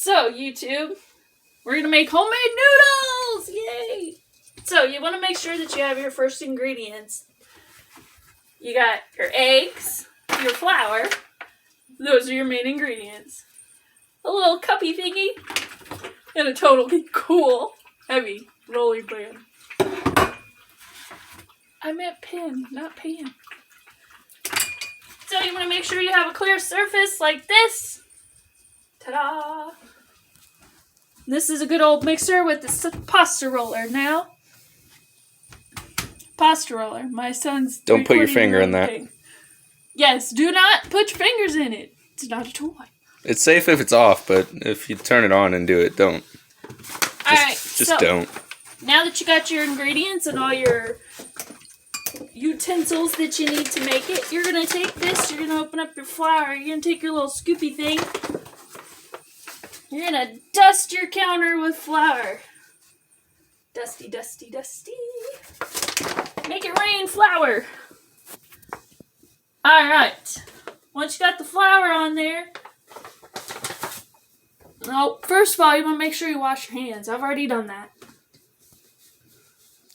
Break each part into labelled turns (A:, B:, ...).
A: So, YouTube, we're going to make homemade noodles! Yay! So, you want to make sure that you have your first ingredients. You got your eggs, your flour. Those are your main ingredients. A little cuppy thingy, and a totally cool, heavy rolling pin. I meant pin, not pan. So, you want to make sure you have a clear surface like this. Ta-da! This is a good old mixer with the pasta roller now. Pasta roller. My son's...
B: Don't put your finger in that.
A: Thing. Yes, do not put your fingers in it. It's not a toy.
B: It's safe if it's off, but if you turn it on and do it, don't.
A: Alright,
B: just don't.
A: Now that you got your ingredients and all your utensils that you need to make it, you're going to take this, you're going to open up your flour, you're going to take your little scoopy thing, you're going to dust your counter with flour. Dusty, dusty, dusty. Make it rain flour. Alright. Once you got the flour on there, first of all, you want to make sure you wash your hands. I've already done that.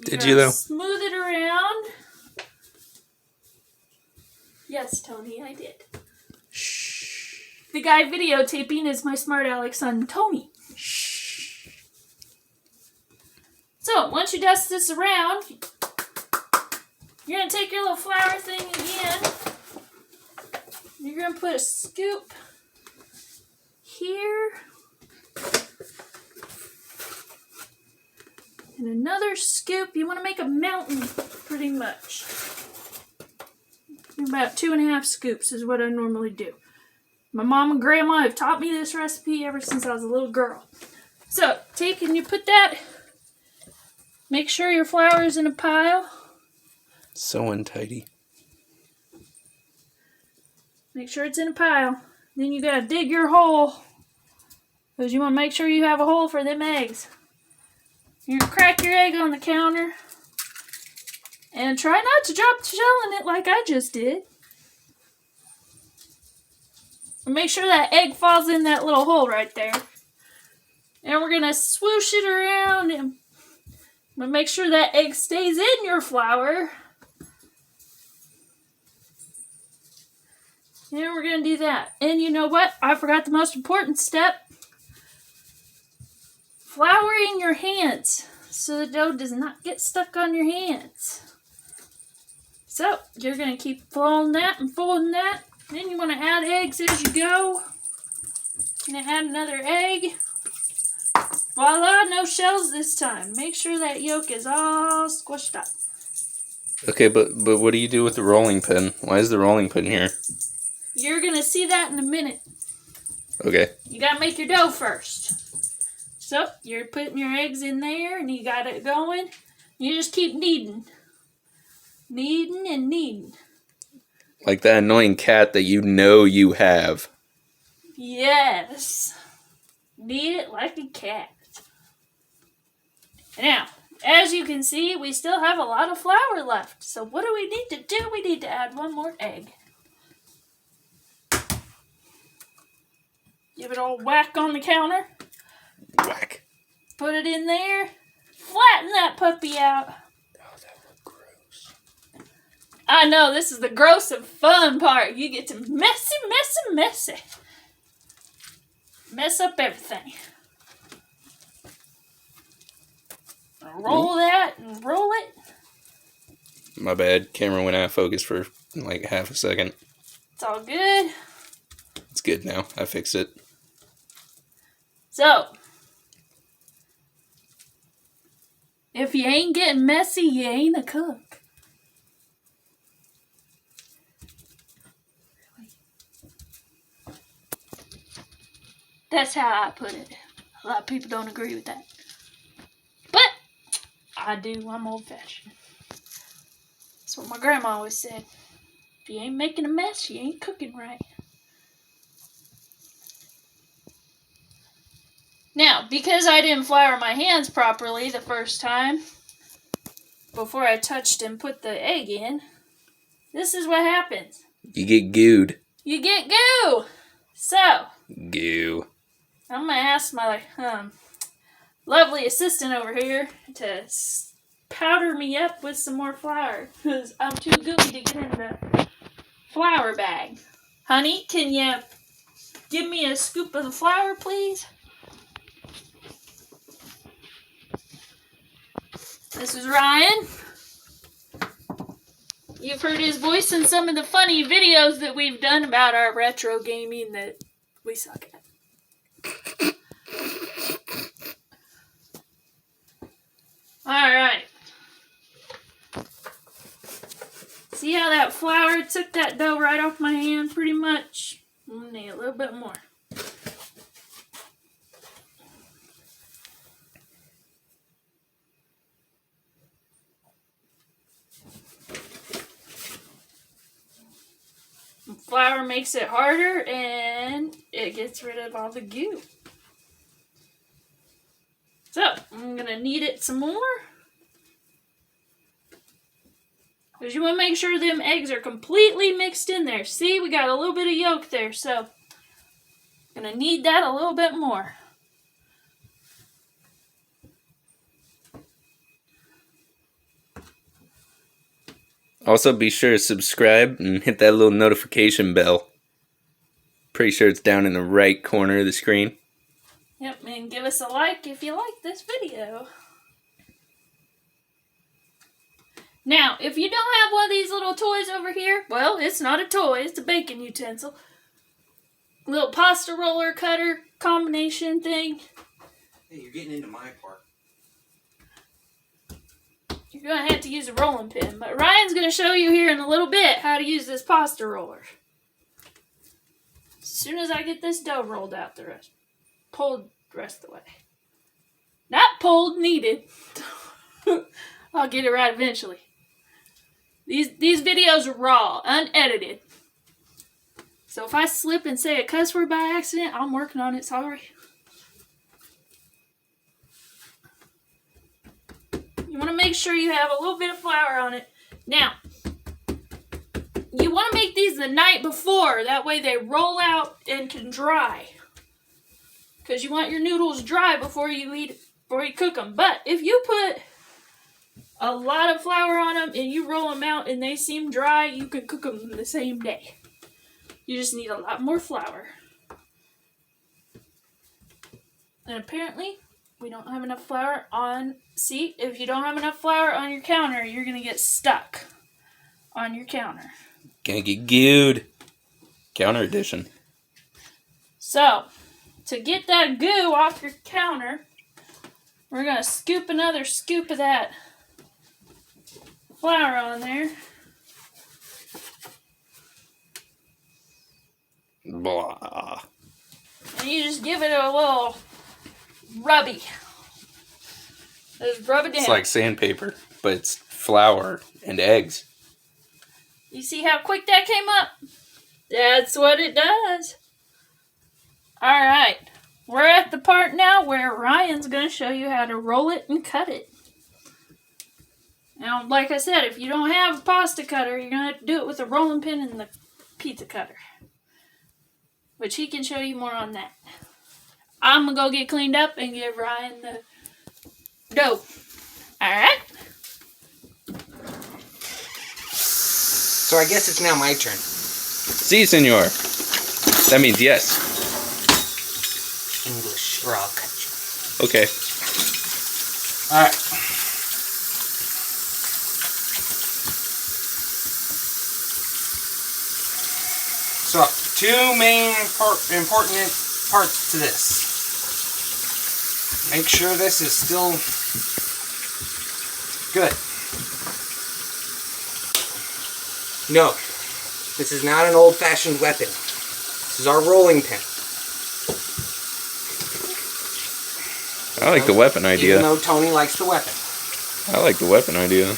B: Did you, though?
A: Smooth it around. Yes, Tony, I did.
B: Shh.
A: The guy videotaping is my smart aleck son, Tony.
B: Shh.
A: So, once you dust this around, you're going to take your little flour thing again. You're going to put a scoop here. And another scoop. You want to make a mountain, pretty much. About 2.5 scoops is what I normally do. My mom and grandma have taught me this recipe ever since I was a little girl. So, take and you put that. Make sure your flour is in a pile.
B: So untidy.
A: Make sure it's in a pile. Then you gotta dig your hole. Because you want to make sure you have a hole for them eggs. You're going to crack your egg on the counter. And try not to drop the shell in it like I just did. And make sure that egg falls in that little hole right there. And we're going to swoosh it around and make sure that egg stays in your flour. And we're going to do that. And you know what? I forgot the most important step. Flouring your hands so the dough does not get stuck on your hands. So, you're going to keep folding that and folding that. Then you want to add eggs as you go. Going to add another egg. Voila, no shells this time. Make sure that yolk is all squished up.
B: Okay, but what do you do with the rolling pin? Why is the rolling pin here?
A: You're going to see that in a minute.
B: Okay.
A: You got to make your dough first. So, you're putting your eggs in there, and you got it going. You just keep kneading. Kneading and kneading.
B: Like that annoying cat that you know you have.
A: Yes. Knead it like a cat. Now, as you can see, we still have a lot of flour left. So, what do we need to do? We need to add one more egg. Give it a whack on the counter.
B: Whack.
A: Put it in there. Flatten that puppy out.
B: Oh, that looked gross.
A: I know, this is the gross and fun part. You get to messy. Mess up everything. Roll that and roll it.
B: My bad. Camera went out of focus for like half a second.
A: It's all good.
B: It's good now. I fixed it.
A: So, if you ain't getting messy, you ain't a cook. That's how I put it. A lot of people don't agree with that. But, I do. I'm old-fashioned. That's what my grandma always said. If you ain't making a mess, you ain't cooking right. Now, because I didn't flour my hands properly the first time, before I touched and put the egg in, this is what happens.
B: You get gooed.
A: You get goo! So.
B: Goo.
A: I'm going to ask my lovely assistant over here to powder me up with some more flour because I'm too goofy to get in the flour bag. Honey, can you give me a scoop of the flour, please? This is Ryan. You've heard his voice in some of the funny videos that we've done about our retro gaming that we suck at. Alright. See how that flour took that dough right off my hand pretty much? I'm going to need a little bit more. Flour makes it harder and it gets rid of all the goo. So, I'm going to knead it some more. Because you want to make sure them eggs are completely mixed in there. See, we got a little bit of yolk there, so I'm going to knead that a little bit more.
B: Also, be sure to subscribe and hit that little notification bell. Pretty sure it's down in the right corner of the screen.
A: Yep, and give us a like if you like this video. Now, if you don't have one of these little toys over here, well, it's not a toy, it's a baking utensil. Little pasta roller cutter combination thing.
C: Hey, you're getting into my part.
A: You're going to have to use a rolling pin, but Ryan's going to show you here in a little bit how to use this pasta roller. As soon as I get this dough rolled out pulled the rest of the way. Not pulled, kneaded. I'll get it right eventually. These videos are raw, unedited. So if I slip and say a cuss word by accident, I'm working on it, sorry. You want to make sure you have a little bit of flour on it. Now, you want to make these the night before. That way they roll out and can dry. Because you want your noodles dry before you cook them. But if you put a lot of flour on them and you roll them out and they seem dry, you can cook them the same day. You just need a lot more flour. And apparently, we don't have enough flour on. See, if you don't have enough flour on your counter, you're going to get stuck on your counter.
B: Gonna get gooed. Counter edition.
A: So, to get that goo off your counter, we're going to scoop another scoop of that flour on there.
B: Blah.
A: And you just give it a little rubby. Just rub it down.
B: It's like sandpaper, but it's flour and eggs.
A: You see how quick that came up? That's what it does. Alright. We're at the part now where Ryan's going to show you how to roll it and cut it. Now, like I said, if you don't have a pasta cutter, you're going to have to do it with a rolling pin and the pizza cutter. Which he can show you more on that. I'm going to go get cleaned up and give Ryan the dough. Alright?
C: So I guess it's now my turn.
B: Si, senor. That means yes.
C: English, or I'll cut you.
B: Okay.
C: Alright. So, two main important parts to this. Make sure this is still good. No, this is not an old-fashioned weapon. This is our rolling pin.
B: I like the weapon idea.
C: Even though Tony likes the weapon.
B: I like the weapon idea.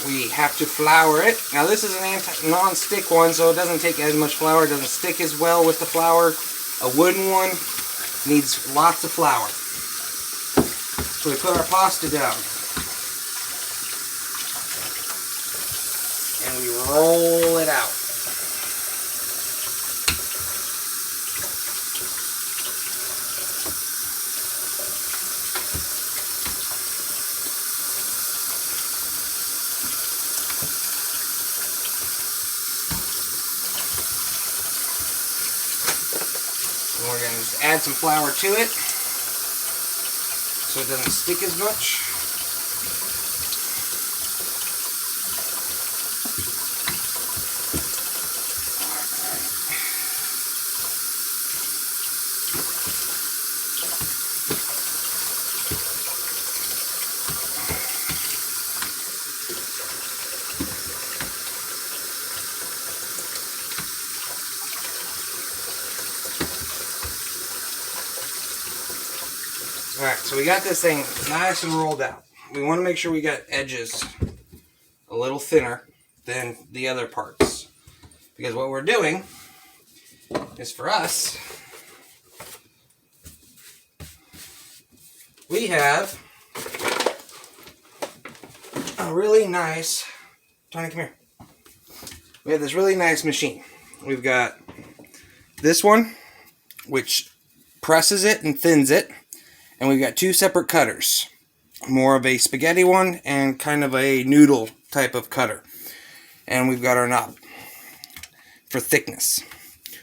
C: We have to flour it. Now this is an non-stick one, so it doesn't take as much flour. It doesn't stick as well with the flour. A wooden one needs lots of flour. So we put our pasta down. And we roll it out. And we're going to just add some flour to it so it doesn't stick as much. Alright, so we got this thing nice and rolled out. We want to make sure we got edges a little thinner than the other parts. Because what we're doing is, for us, we have a really nice, Tony, come here. We have this really nice machine. We've got this one, which presses it and thins it. And we've got two separate cutters. More of a spaghetti one and kind of a noodle type of cutter. And we've got our knob for thickness.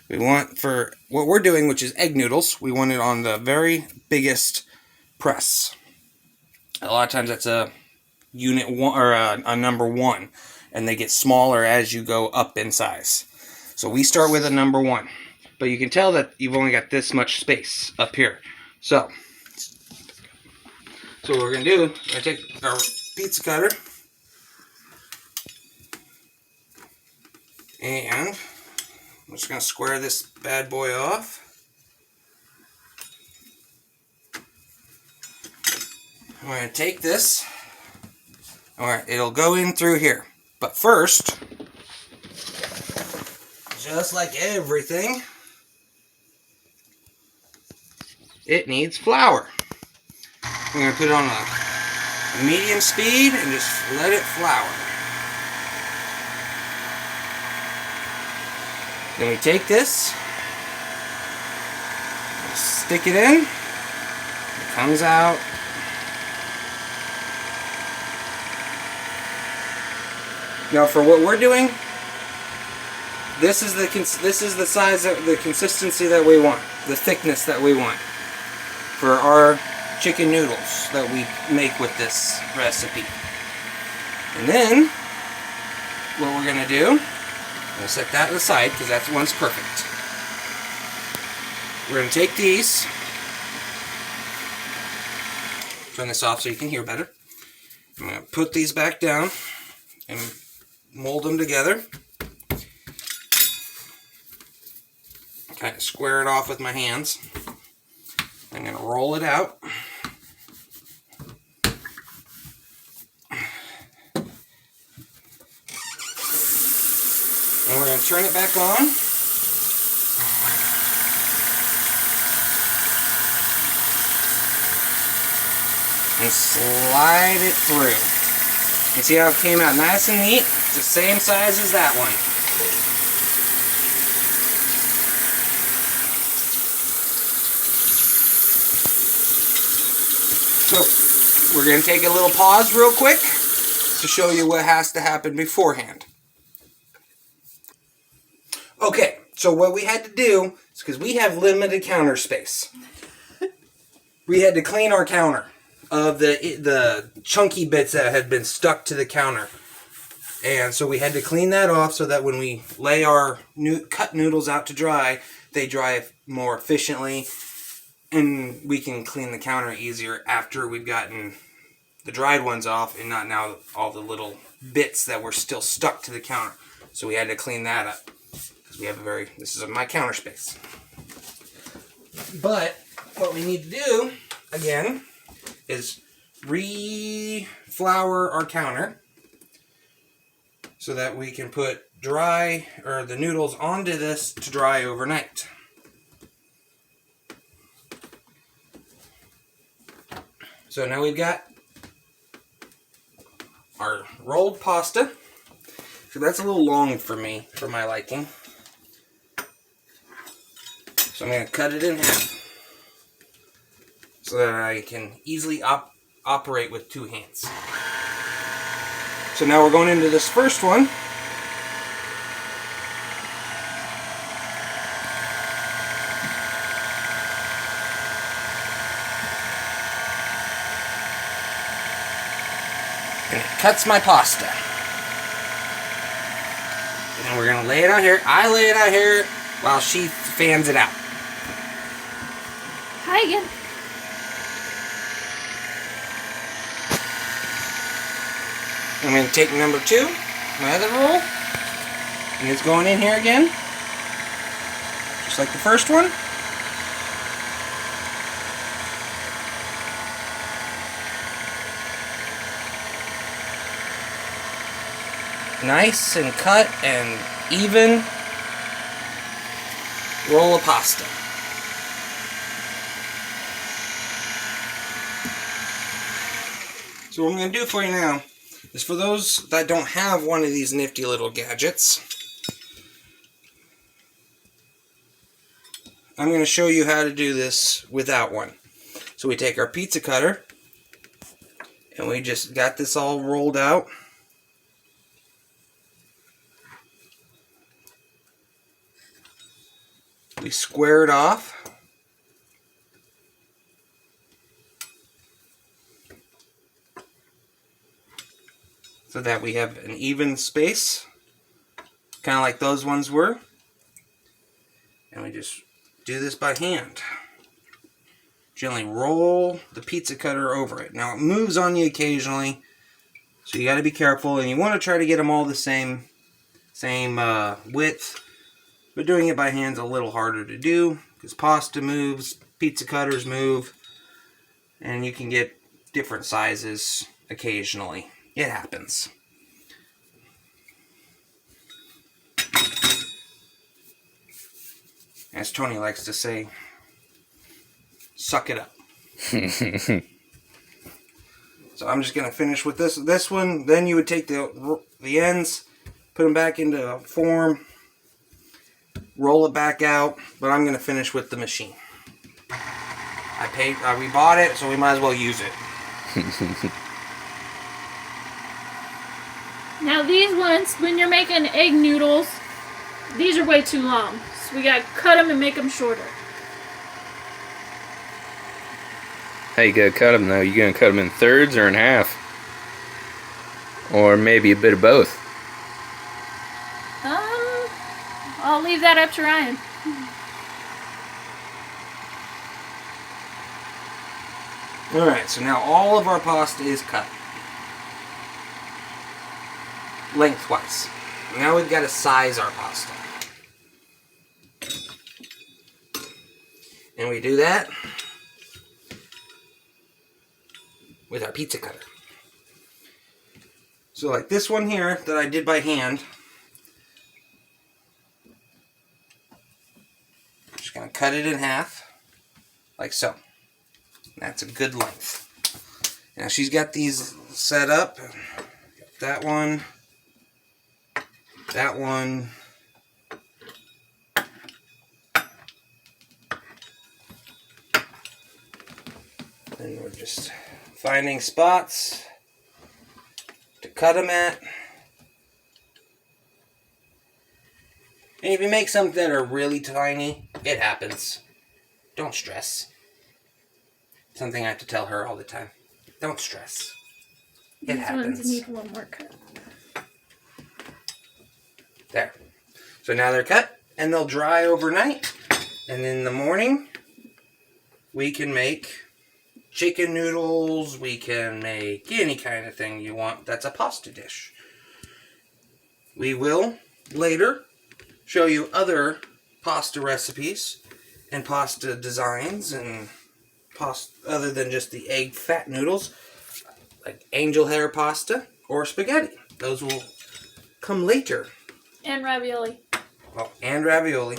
C: We want, for what we're doing, which is egg noodles, we want it on the very biggest press. A lot of times that's a unit one, or a number one. And they get smaller as you go up in size. So we start with a number one. But you can tell that you've only got this much space up here. So what we're going to do, I take our pizza cutter and I'm just going to square this bad boy off. We're going to take this, alright, it'll go in through here. But first, just like everything, it needs flour. We're going to put it on a medium speed and just let it flour. Then we take this, stick it in, it comes out. Now for what we're doing, this is the size, the consistency that we want, the thickness that we want for our chicken noodles that we make with this recipe. And then what we're going to do, we'll set that aside because that one's perfect. We're going to take these, turn this off so you can hear better. I'm going to put these back down and mold them together. Kind of square it off with my hands. I'm going to roll it out. And we're going to turn it back on. And slide it through. You see how it came out nice and neat? It's the same size as that one. So, we're going to take a little pause real quick to show you what has to happen beforehand. Okay, so what we had to do is, because we have limited counter space, we had to clean our counter of the chunky bits that had been stuck to the counter. And so we had to clean that off so that when we lay our cut noodles out to dry, they dry more efficiently. And we can clean the counter easier after we've gotten the dried ones off and not now all the little bits that were still stuck to the counter. So we had to clean that up. Because we have this is my counter space. But what we need to do, again, is re-flour our counter so that we can put the noodles onto this to dry overnight. So now we've got our rolled pasta. So that's a little long for me, for my liking. So I'm going to cut it in half so that I can easily operate with two hands. So now we're going into this first one. And it cuts my pasta. And we're gonna lay it out here. I lay it out here while she fans it out.
A: Hi again.
C: I'm going to take number 2, my other roll, and it's going in here again, just like the first one. Nice and cut and even roll of pasta. So what I'm going to do for you now is, for those that don't have one of these nifty little gadgets, I'm going to show you how to do this without one. So we take our pizza cutter and we just got this all rolled out. We square it off. So that we have an even space, kind of like those ones were. And we just do this by hand. Gently roll the pizza cutter over it. Now it moves on you occasionally, so you got to be careful, and you want to try to get them all the same width. But doing it by hand is a little harder to do because pasta moves, pizza cutters move, and you can get different sizes occasionally. It happens. As Tony likes to say, suck it up. So I'm just going to finish with this one. Then you would take the ends, put them back into form, roll it back out, but I'm going to finish with the machine. We bought it, so we might as well use it.
A: Now these ones, when you're making egg noodles, these are way too long. So we gotta cut them and make them shorter.
B: How you gonna cut them though? You gonna cut them in thirds or in half? Or maybe a bit of both?
A: I'll leave that up to Ryan.
C: Alright, so now all of our pasta is cut. Lengthwise. Now we've got to size our pasta. And we do that with our pizza cutter. So like this one here that I did by hand, I'm just going to cut it in half, like so. That's a good length. Now she's got these set up. That one. That one. And we're just finding spots to cut them at. And if you make some that are really tiny, it happens. Don't stress. Something I have to tell her all the time. Don't stress. It happens.
A: These ones need one more cut.
C: There. So now they're cut, and they'll dry overnight. And in the morning, we can make chicken noodles. We can make any kind of thing you want that's a pasta dish. We will later show you other pasta recipes and pasta designs and other than just the egg fat noodles, like angel hair pasta or spaghetti. Those will come later.
A: And ravioli.
C: Oh, and ravioli.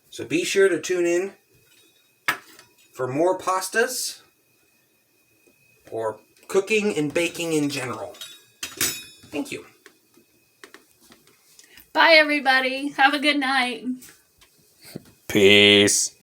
C: So be sure to tune in for more pastas or cooking and baking in general. Thank you.
A: Bye, everybody. Have a good night.
B: Peace.